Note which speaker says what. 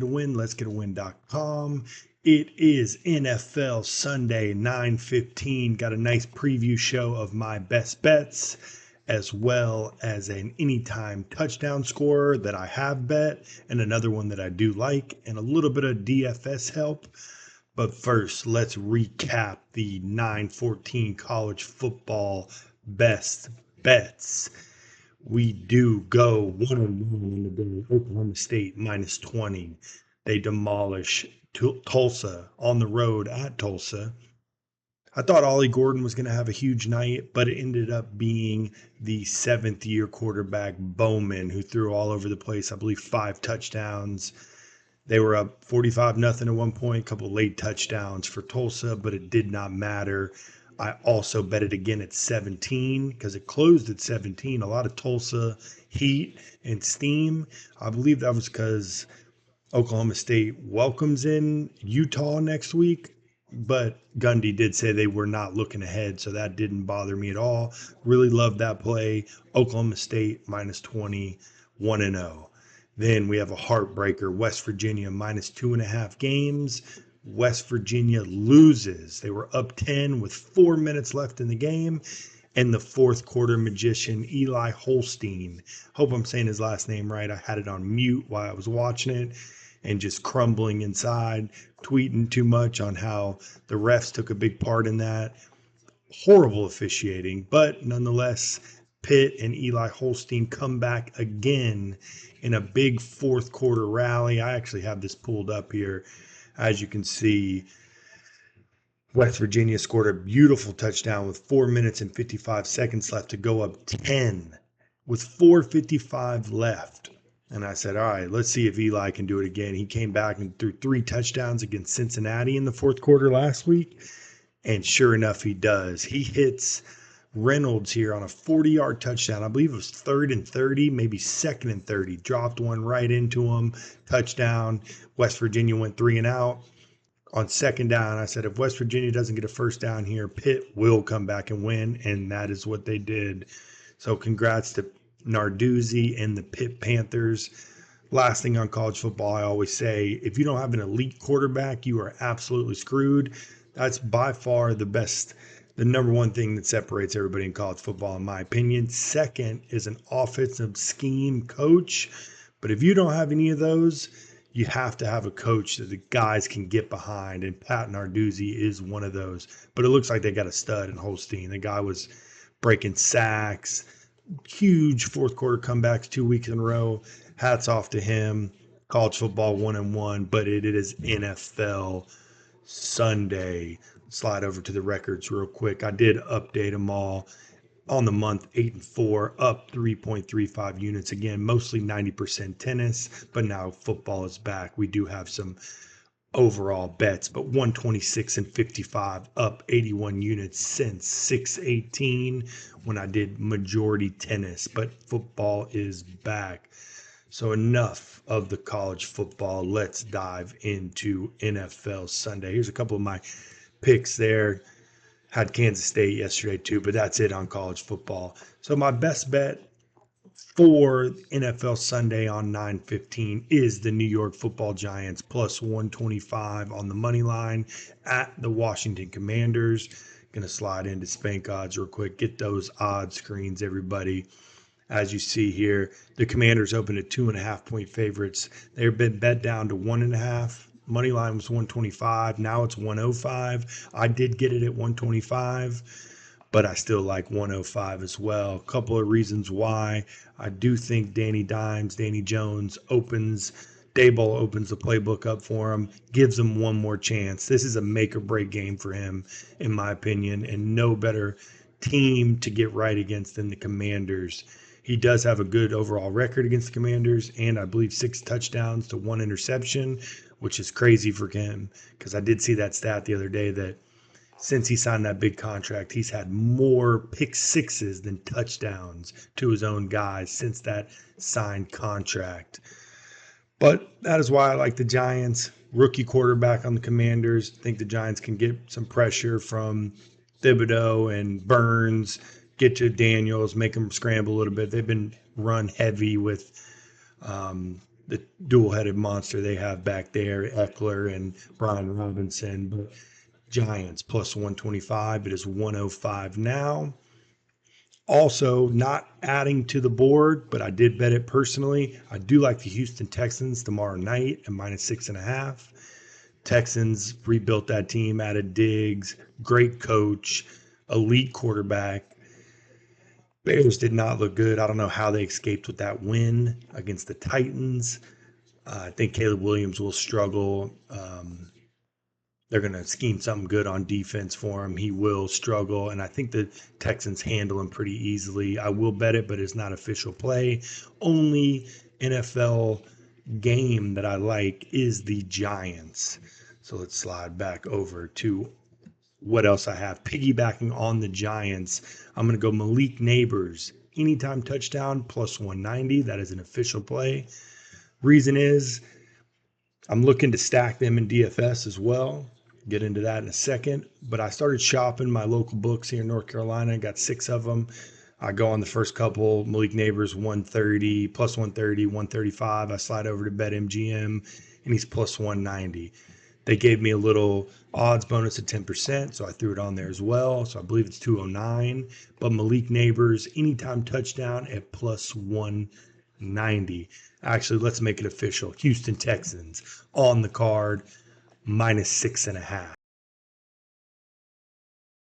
Speaker 1: Win, letsgetawin.com. It is NFL Sunday, 9:15. Got a nice preview show of my best bets, as well as an anytime touchdown scorer that I have bet, and another one that I do like, and a little bit of DFS help. But first, let's recap the 9:14 college football best bets. We do go 1-1 in the day. Oklahoma State -20. They demolish Tulsa on the road at Tulsa. I thought Ollie Gordon was going to have a huge night, but it ended up being the seventh-year quarterback Bowman, who threw all over the place. I believe 5 touchdowns. They were up 45-0 at one point, a couple late touchdowns for Tulsa, but it did not matter. I also bet it again at 17 because it closed at 17. A lot of Tulsa heat and steam. I believe that was because Oklahoma State welcomes in Utah next week, but Gundy did say they were not looking ahead, so that didn't bother me at all. Really loved that play. Oklahoma State -20, 1-0. Then we have a heartbreaker, West Virginia -2.5 games. West Virginia loses. They were up 10 with 4 minutes left in the game. And the fourth quarter magician, Eli Holstein. Hope I'm saying his last name right. I had it on mute while I was watching it and just crumbling inside, tweeting too much on how the refs took a big part in that. Horrible officiating, but nonetheless, Pitt and Eli Holstein come back again in a big fourth quarter rally. I actually have this pulled up here. As you can see, West Virginia scored a beautiful touchdown with 4 minutes and 55 seconds left to go up 10 with 4:55 left. And I said, all right, let's see if Eli can do it again. He came back and threw 3 touchdowns against Cincinnati in the fourth quarter last week. And sure enough, he does. He hits Reynolds here on a 40-yard touchdown. I believe it was 3rd and 30, maybe 2nd and 30. Dropped one right into him. Touchdown. West Virginia went 3 and out. On second down, I said, if West Virginia doesn't get a first down here, Pitt will come back and win. And that is what they did. So congrats to Narduzzi and the Pitt Panthers. Last thing on college football, I always say, if you don't have an elite quarterback, you are absolutely screwed. That's by far the number one thing that separates everybody in college football, in my opinion. Second is an offensive scheme coach. But if you don't have any of those, you have to have a coach that the guys can get behind. And Pat Narduzzi is one of those. But it looks like they got a stud in Holstein. The guy was breaking sacks, huge fourth quarter comebacks 2 weeks in a row. Hats off to him. College football 1-1, but it is NFL Sunday. Slide over to the records real quick. I did update them all on the month. 8-4, up 3.35 units. Again, mostly 90% tennis, but now football is back. We do have some overall bets, but 126-55, up 81 units since 618 when I did majority tennis, but football is back. So enough of the college football. Let's dive into NFL Sunday. Here's a couple of my picks there. Had Kansas State yesterday too, but that's it on college football. So my best bet for NFL Sunday on 9:15 is the New York Football Giants plus 125 on the money line at the Washington Commanders. Going to slide into Spank odds real quick. Get those odds screens, everybody. As you see here, the Commanders opened at 2.5-point favorites. They've been bet down to 1.5. Money line was 125. Now it's 105. I did get it at 125, but I still like 105 as well. A couple of reasons why. I do think Danny Jones Daboll opens the playbook up for him, gives him one more chance. This is a make or break game for him, in my opinion, and no better team to get right against than the Commanders. He does have a good overall record against the Commanders, and I believe 6 touchdowns to 1 interception, which is crazy for him because I did see that stat the other day that since he signed that big contract, he's had more pick sixes than touchdowns to his own guys since that signed contract. But that is why I like the Giants. Rookie quarterback on the Commanders. I think the Giants can get some pressure from Thibodeau and Burns, get to Daniels, make them scramble a little bit. They've been run heavy with the dual-headed monster they have back there, Eckler and Brian Robinson. But Giants plus 125. It is 105 now. Also, not adding to the board, but I did bet it personally. I do like the Houston Texans tomorrow night at -6.5. Texans rebuilt that team, added Diggs, great coach, elite quarterback. Bears did not look good. I don't know how they escaped with that win against the Titans. I think Caleb Williams will struggle. They're going to scheme something good on defense for him. He will struggle, and I think the Texans handle him pretty easily. I will bet it, but it's not official play. Only NFL game that I like is the Giants. So let's slide back over to what else I have. Piggybacking on the Giants, I'm going to go Malik Neighbors. Anytime touchdown, plus 190. That is an official play. Reason is I'm looking to stack them in DFS as well. Get into that in a second. But I started shopping my local books here in North Carolina. Got 6 of them. I go on the first couple. Malik Neighbors 130, plus 130, 135. I slide over to BetMGM, and he's plus 190. They gave me a little odds bonus of 10%, so I threw it on there as well. So I believe it's 209. But Malik Neighbors, anytime touchdown at plus 190. Actually, let's make it official. Houston Texans on the card, -6.5.